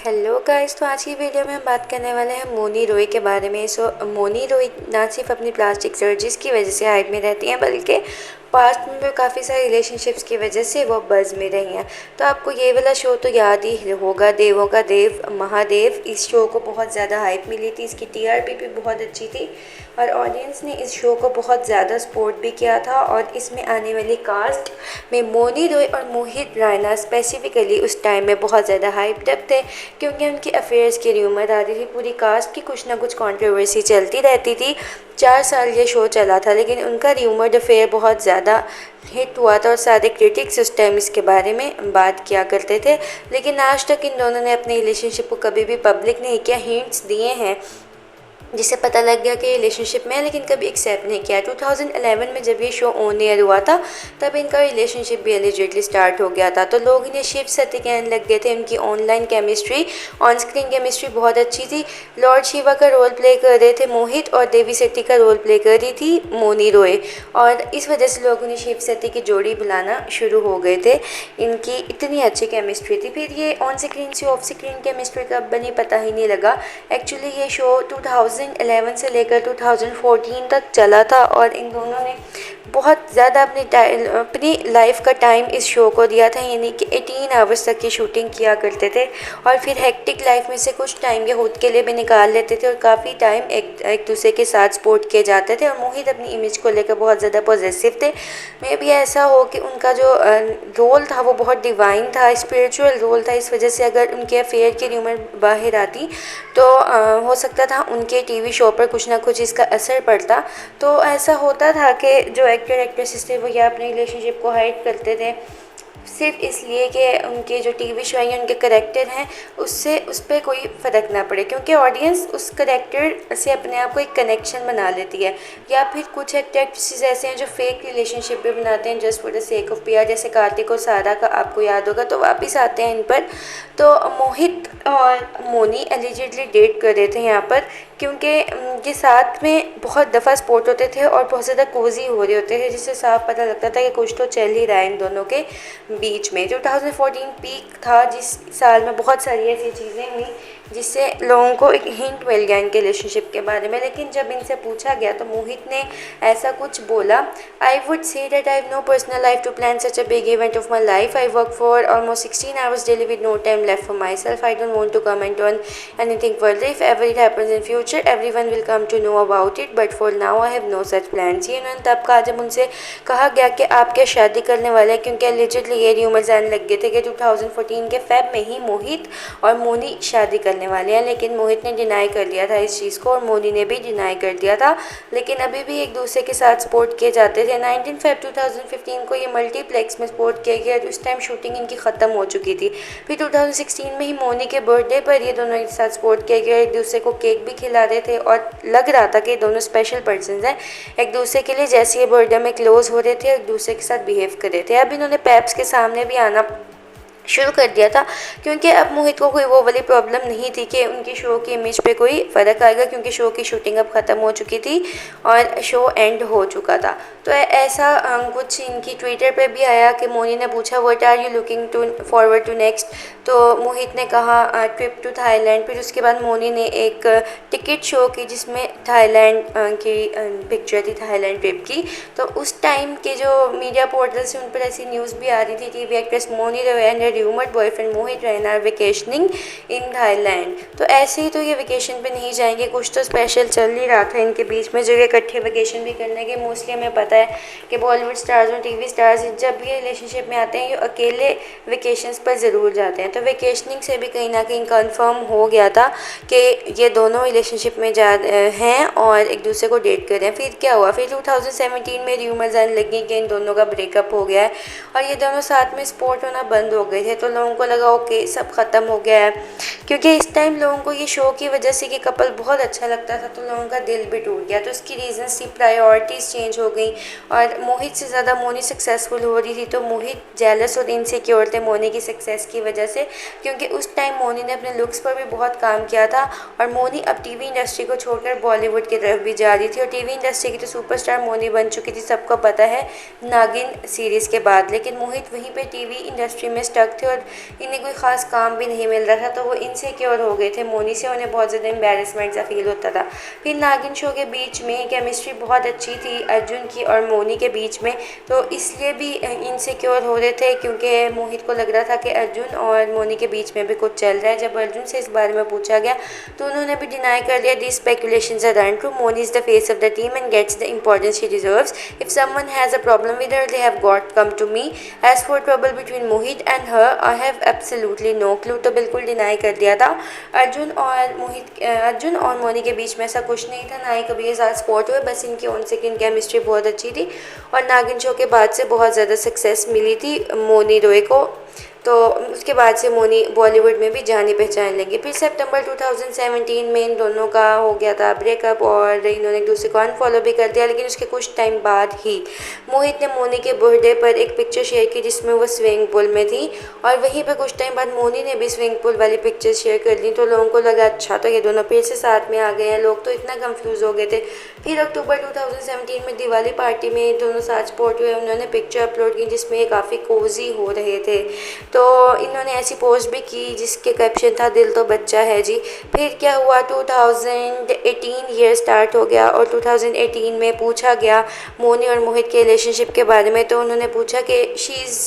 Hello guys, तो आज की वीडियो में हम बात करने वाले हैं मोनी रोय के बारे में। मोनी रोय ना सिर्फ अपनी प्लास्टिक सर्जरीज की वजह से हाइप में रहती हैं, बल्कि पास्ट में भी काफ़ी सारे रिलेशनशिप्स की वजह से वो बज़ में रही हैं। तो आपको ये वाला शो तो याद ही होगा, देवों का देव महादेव। इस शो को बहुत ज़्यादा हाइप मिली थी, इसकी टीआरपी भी बहुत अच्छी थी और ऑडियंस ने इस शो को बहुत ज़्यादा सपोर्ट भी किया था। और इसमें आने वाली कास्ट में मोनी रॉय और मोहित रैना स्पेसिफिकली उस टाइम में बहुत ज़्यादा हाइप्ड अप थे, क्योंकि उनकी अफेयर्स की र्यूमर आ रही थी। पूरी कास्ट की कुछ ना कुछ कंट्रोवर्सी चलती रहती थी। 4 साल ये शो चला था, लेकिन उनका र्यूमर्ड अफेयर बहुत ज़्यादा हिट हुआ था और सारे क्रिटिक्स उस टाइम इसके बारे में बात किया करते थे। लेकिन आज तक इन दोनों ने अपने रिलेशनशिप को कभी भी पब्लिक नहीं किया। हिंट्स दिए हैं जिससे पता लग गया कि रिलेशनशिप में है, लेकिन कभी एक्सेप्ट नहीं किया। 2011 में जब ये शो ऑन एयर हुआ था, तब इनका रिलेशनशिप भी एलिजिटली स्टार्ट हो गया था। तो लोग इन्हें शिव सती कहने लग गए थे। उनकी online chemistry, on screen chemistry बहुत अच्छी थी। लॉर्ड शिवा का रोल प्ले कर रहे थे मोहित और देवी सती का रोल प्ले कर रही थी मोनी रॉय, और इस वजह से लोग उन्हें शिव सती की जोड़ी बुलाना शुरू हो गए थे। इनकी इतनी अच्छी केमिस्ट्री थी। फिर ये ऑन स्क्रीन से ऑफ स्क्रीन केमिस्ट्री कब बनी पता ही नहीं लगा। एक्चुअली ये शो 2011 से लेकर 2014 तक चला था और इन दोनों ने बहुत ज़्यादा अपनी लाइफ का टाइम इस शो को दिया था, यानी कि 18 आवर्स तक की शूटिंग किया करते थे। और फिर हेक्टिक लाइफ में से कुछ टाइम ये खुद के लिए भी निकाल लेते थे और काफ़ी टाइम एक दूसरे के साथ सपोर्ट किए जाते थे। और मोहित अपनी इमेज को लेकर बहुत ज़्यादा पॉजिटिव थे। मे भी ऐसा हो कि उनका जो रोल था वो बहुत डिवाइन था, स्पिरिचुअल रोल था। इस वजह से अगर उनके अफेयर की र्यूमर बाहर आती तो हो सकता था उनके टीवी शो पर कुछ ना कुछ इसका असर पड़ता। तो ऐसा होता था कि जो एक्टर एक्ट्रेसेस थे वो या अपने रिलेशनशिप को हाइड करते थे सिर्फ इसलिए कि उनके जो टीवी शो या उनके करेक्टर हैं उससे उस पर कोई फ़र्क ना पड़े, क्योंकि ऑडियंस उस करेक्टर से अपने आप को एक कनेक्शन बना लेती है। या फिर कुछ एक्टर एक्ट्रेसेस ऐसे हैं जो फेक रिलेशनशिप भी बनाते हैं just for the sake of PR, जैसे कार्तिक और सारा का आपको याद होगा। तो वापस आते हैं इन पर। तो मोहित और मोनी एलिजिडली डेट कर रहे थे यहाँ पर, क्योंकि ये साथ में बहुत दफ़ा स्पोर्ट होते थे और बहुत ज़्यादा कोजी हो रहे होते थे, जिससे साफ पता लगता था कि कुछ तो चल ही रहा है इन दोनों के बीच में। 2014 पीक था, जिस साल में बहुत सारी ऐसी चीज़ें हुई जिससे लोगों को एक हिंट मिल गया इनके रिलेशनशिप के बारे में। लेकिन जब इनसे पूछा गया तो मोहित ने ऐसा कुछ बोला, I would say that I have no personal life to plan such a big event of my life. I work for almost 16 hours daily with no time left for myself. I don't want to comment on anything further. If ever it happens in future everyone will come to know about it, but for now I have no such plans. ये उन्होंने तब कहा जब उनसे कहा गया कि आप क्या शादी करने वाले हैं, क्योंकि एलिजिडली ये र्यूमर्स आने लग गए थे कि 2014 के फेब में ही मोहित और मोनी शादी करने वाले हैं। लेकिन मोहित ने डिनाई कर लिया था इस चीज़ को और मोनी ने भी डिनाई कर दिया था। लेकिन अभी भी एक दूसरे के साथ सपोर्ट किए जाते थे। 19 फेब 2015 को ये मल्टीप्लेक्स में सपोर्ट किया गया। उस टाइम शूटिंग इनकी ख़त्म हो चुकी थी। फिर 2016 में ही मोनी के बर्थडे पर ये दोनों एक साथ सपोर्ट किया गया। एक दूसरे को केक भी खिला रहे थे और लग रहा था कि दोनों स्पेशल पर्सन हैं एक दूसरे के लिए। जैसे ये बर्थडे में क्लोज हो रहे थे, एक दूसरे के साथ बिहेव कर रहे थे। अब इन्होंने पैप्स के सामने भी आना शुरू कर दिया था, क्योंकि अब मोहित को कोई वो वाली प्रॉब्लम नहीं थी कि उनकी शो की इमेज पे कोई फ़र्क आएगा, क्योंकि शो की शूटिंग अब ख़त्म हो चुकी थी और शो एंड हो चुका था। तो ऐसा कुछ इनकी ट्विटर पे भी आया कि मोनी ने पूछा what are you looking to forward to next. तो मोहित ने कहा ट्रिप टू थाईलैंड। फिर उसके बाद मोनी ने एक टिकट शो की जिसमें थाईलैंड की पिक्चर थी, थाईलैंड ट्रिप की। तो उस टाइम के जो मीडिया पोर्टल्स हैं उन पर ऐसी न्यूज़ भी आ रही थी, TV actress Mouni Roy and rumoured boyfriend Mohit Raina are vacationing in Thailand. तो ऐसे ही तो ये वेकेशन पे नहीं जाएंगे, कुछ तो स्पेशल चल ही रहा था इनके बीच में जो ये इकट्ठे वेकेशन भी करने के। मोस्टली हमें पता है कि बॉलीवुड स्टार्स और टीवी स्टार्स जब ये रिलेशनशिप में आते हैं ये अकेले वेकेशंस पर ज़रूर जाते हैं। तो वेकेशनिंग से भी कहीं ना कहीं कंफर्म हो गया था कि ये दोनों रिलेशनशिप में जा हैं और एक दूसरे को डेट कर रहे हैं। फिर क्या हुआ, फिर 2017 में र्यूमर्स आने लगी कि इन दोनों का ब्रेकअप हो गया है और ये दोनों साथ में स्पोर्ट होना बंद हो गए थे। तो लोगों को लगा ओके सब ख़त्म हो गया है, क्योंकि इस टाइम लोगों को ये शो की वजह से कि कपल बहुत अच्छा लगता था, तो लोगों का दिल भी टूट गया। तो इसकी रीज़न सी प्रायोरिटीज़ चेंज हो गई और मोहित से ज़्यादा मोनी सक्सेसफुल हो रही थी। तो मोहित जेलस और इनसिक्योर थे मोनी की सक्सेस की वजह से, क्योंकि उस टाइम मोनी ने अपने लुक्स पर भी बहुत काम किया था और मोनी अब टीवी इंडस्ट्री को छोड़कर बॉलीवुड की तरफ भी जा रही थी। और टीवी इंडस्ट्री की तो सुपरस्टार मोनी बन चुकी थी, सबको पता है, नागिन सीरीज़ के बाद। लेकिन मोहित वहीं पर टीवी इंडस्ट्री में स्टक थे और इन्हें कोई ख़ास काम भी नहीं मिल रहा था। तो वो इन इनसिक्योर हो गए थे मोनी से, उन्हें बहुत ज़्यादा एम्बेरसमेंट सा फील होता था। फिर नागिन शो के बीच में केमिस्ट्री बहुत अच्छी थी अर्जुन की और मोनी के बीच में, तो इसलिए भी इनसिक्योर हो रहे थे क्योंकि मोहित को लग रहा था कि अर्जुन और मोनी के बीच में भी कुछ चल रहा है। जब अर्जुन से इस बारे में पूछा गया तो उन्होंने भी डिनाई कर दिया, this speculations are untrue, Mouni is the face of the team and gets the importance she deserves, if someone has a problem with her they have got come to me, as for trouble between Mohit and her I have absolutely no clue. तो बिल्कुल deny कर दिया था। अर्जुन और मोनी के बीच में ऐसा कुछ नहीं था, ना ही कभी ये साथ स्पॉट हुए, बस इनकी ऑन सेकंड केमिस्ट्री बहुत अच्छी थी और नागिन शो के बाद से बहुत ज़्यादा सक्सेस मिली थी मोनी रॉय को। तो उसके बाद से मोनी बॉलीवुड में भी जानी पहचान लगी। फिर सितंबर 2017 में इन दोनों का हो गया था ब्रेकअप और इन्होंने एक दूसरे को अनफॉलो भी कर दिया, लेकिन उसके कुछ टाइम बाद ही मोहित ने मोनी के बर्थडे पर एक पिक्चर शेयर की जिसमें वो स्विमिंग पूल में थी और वहीं पर कुछ टाइम बाद मोनी ने भी स्विमिंग पूल वाली पिक्चर शेयर कर दी। तो लोगों को लगा अच्छा तो ये दोनों फिर से साथ में आ गए हैं, लोग तो इतना कंफ्यूज हो गए थे। फिर अक्टूबर 2017 में दिवाली पार्टी में दोनों साथ स्पॉट हुए, उन्होंने पिक्चर अपलोड की जिसमें ये काफ़ी कोजी हो रहे थे। तो इन्होंने ऐसी पोस्ट भी की जिसके कैप्शन था दिल तो बच्चा है जी। फिर क्या हुआ 2018 ईयर स्टार्ट हो गया और 2018 में पूछा गया मोनी और मोहित के रिलेशनशिप के बारे में, तो उन्होंने पूछा कि she is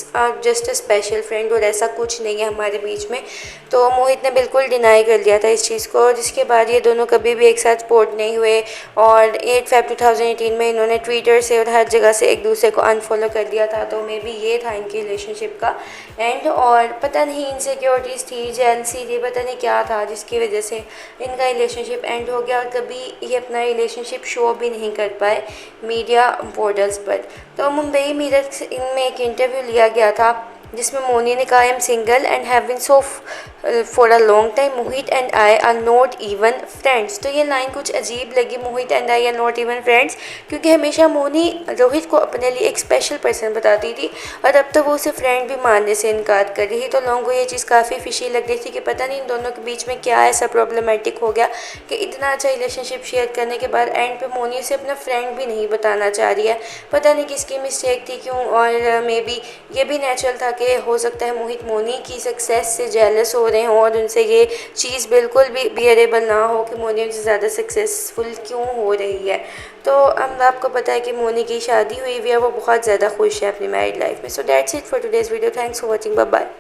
just a special friend और ऐसा कुछ नहीं है हमारे बीच में। तो मोहित ने बिल्कुल डिनाई कर दिया था इस चीज़ को, जिसके बाद ये दोनों कभी भी एक साथ स्पोर्ट नहीं हुए और 8 फेब 2018 में इन्होंने ट्विटर से और हर जगह से एक दूसरे को अनफॉलो कर दिया था। तो मे बी ये था इनकी रिलेशनशिप का एंड, और पता नहीं इनसिक्योरिटीज़ थी, जेलसी थी, पता नहीं क्या था जिसकी वजह से इनका रिलेशनशिप एंड हो गया और कभी ये अपना रिलेशनशिप शो भी नहीं कर पाए मीडिया पोर्टल्स पर। तो मुंबई मिरर इनमें एक इंटरव्यू लिया गया था जिसमें मोनी ने कहा I am single and have been so for a long time, Mohit and I are not even friends. तो ये लाइन कुछ अजीब लगी, Mohit and I are not even friends, क्योंकि हमेशा मोनी रोहित को अपने लिए एक स्पेशल पर्सन बताती थी और अब तो वो उसे फ्रेंड भी मानने से इनकार कर रही थी। तो लोगों को ये चीज़ काफ़ी फिशी लग रही थी कि पता नहीं इन दोनों के बीच में क्या ऐसा प्रॉब्लमेटिक हो गया कि इतना अच्छा रिलेशनशिप शेयर करने के बाद एंड पे मोनी उसे अपना फ्रेंड भी नहीं बताना चाह रही है। पता नहीं किसकी मिस्टेक थी क्यों, और मे बी ये भी नेचुरल था कि हो सकता है मोहित मोनी की सक्सेस से जेलस हो रहे हों और उनसे ये चीज़ बिल्कुल भी बियरेबल ना हो कि मोनी उनसे ज़्यादा सक्सेसफुल क्यों हो रही है। तो अब आपको पता है कि मोनी की शादी हुई हुई है, वो बहुत ज़्यादा खुश है अपनी मैरिड लाइफ में। So that's it for today's video, thanks for watching, bye bye.